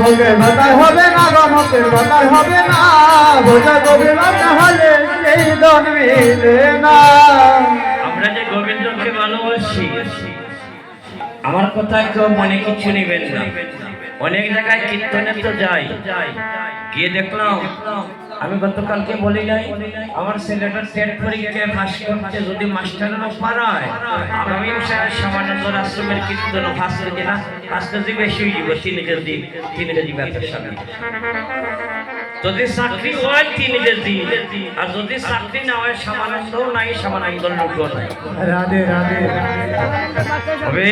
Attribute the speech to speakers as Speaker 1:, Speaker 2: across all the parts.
Speaker 1: ভোগের ভাতার হবে না, গণকের ভাতার হবে না, ভোজা গভীর ভাতা হলে সেই দন মিলে না।
Speaker 2: আমরা যে গোবিন্দকে ভালোবাসি, আমার কথা কেউ মনে কিছু নেবেন না। অনেক জায়গায় কীর্তনে তো যাই, গিয়ে দেখলাম, আমি গতকালকে বলি নাই আমার ছেলেটা টেট পরীক্ষায় ফাঁস করছে, যদি মাস্টারেরও পারায় আগামী শ্যামানন্দর আশ্রমের কীর্তন ফাঁস করছে না, ফাঁসটা যে বেশি হয়ে যাব 3 কেজি 3 কেজি ব্যাপার সামনে। যদি চাকরি হয় 3 কেজি, আর যদি চাকরি না হয় শ্যামানন্দও নাই, শ্যামানন্দর লোকও নাই।
Speaker 1: রাধে রাধে।
Speaker 2: হবে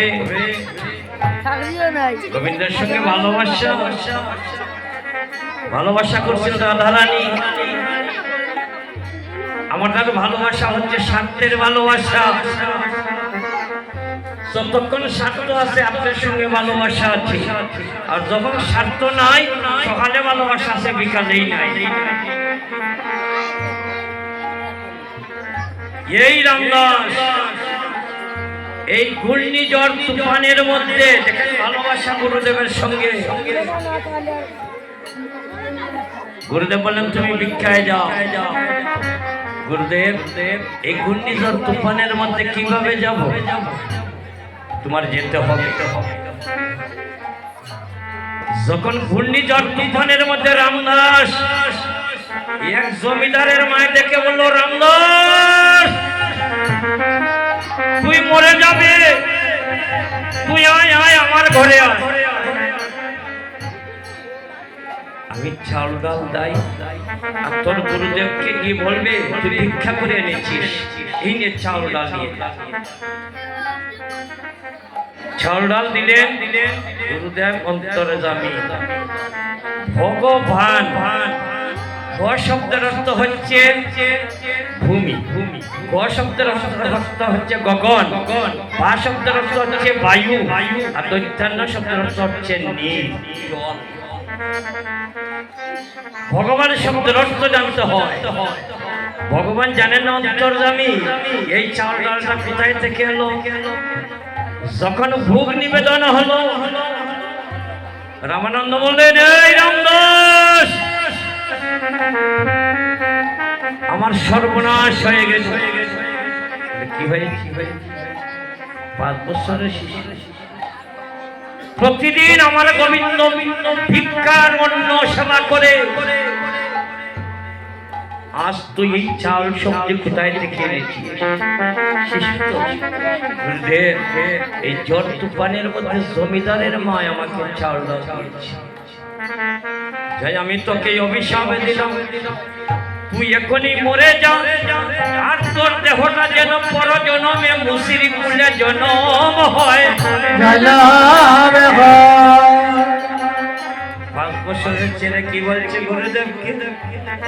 Speaker 2: গোবিন্দের সঙ্গে ভালোবাসা করছেন রাধারানী। আমার তার ভালোবাসা হচ্ছে স্বার্থের ভালোবাসা। যতক্ষণ স্বার্থ আছে আপনার সঙ্গে ভালোবাসা আছে, আর যখন স্বার্থ নাই সকালে ভালোবাসা আছে, বিকালেই নাই। এই রামদাস এই ঘূর্ণিঝড় তুফানের মধ্যে দেখেন ভালোবাসা গুরুদেবের সঙ্গে। গুরুদেব বললেন তুমি ভিক্ষায় যাও। গুরুদেব এই ঘূর্ণিঝড় তুফানের মধ্যে কিভাবে যাব? তোমার যেতে হবে। যখন ঘূর্ণিঝড় তুফানের মধ্যে রামদাস এক জমিদারের মায় দেখে বলল, রামদাস তুই মরে যাবে, তুই আয় আয় আমার ঘরে আয়। আমি চাউল ডাল দাই, আর তোর গুরুদেবকে গিয়ে বলবে তুই ভিক্ষা করে এনেছিস, এই নিয়ে চাউল ডাল নিয়ে। চাউল ডাল দিলেন, গুরুদেব অন্তরে যাবি। ভগবান গ শব্দের অর্থ হচ্ছে ভূমি, গ শব্দের অর্থ হচ্ছে গগন, বা শব্দের অর্থ হচ্ছে বায়ু, আর দৈত্যান্ন শব্দের অর্থ হচ্ছে নীল জল। ভগবান শব্দের অর্থ জানতে হয়। ভগবান জানেন না অন্তর্যামী। এই চাউল ডালটা কোথায় থেকে এলো? যখন ভোগ নিবেদন হলো, রামানন্দ বললেন, এই রামদাস আমার সর্বনাশ হয়ে গেছে। কি হয়েছে? 5 বছরের শিশু, প্রতিদিন আমার গোবিন্দ ভিক্ষার অন্ন সেবা করে, আজ তুই এই চাল সবজি কোথায় থেকে এনেছিস? এই ঝড় তুফানের মধ্যে জমিদারের মা আমাকে চাল দিয়েছে। যাই আমি তোকে অভিশাপ দিলাম, তুই এখনই মরে যা, আর তোর দেহটা যেন পরজন্মে মুসিরি কুলে জন্ম হয়। কি বলছে গুরুদেব কি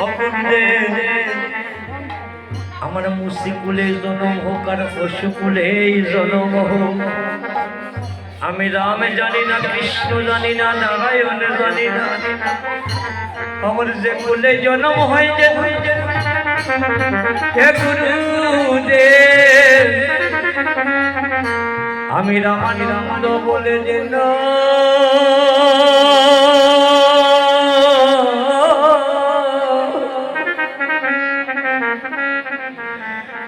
Speaker 2: অগুরুদেব আমার মুসিকুলে জনম হোক আর পশুকুলে জনম হোক আমি রাম জানি না কৃষ্ণ জানি না নারায়ণ জানি না আমার যে কুলে জন্ম হয়েছে হে গুরুদেব আমি রামানন্দ বলে যেন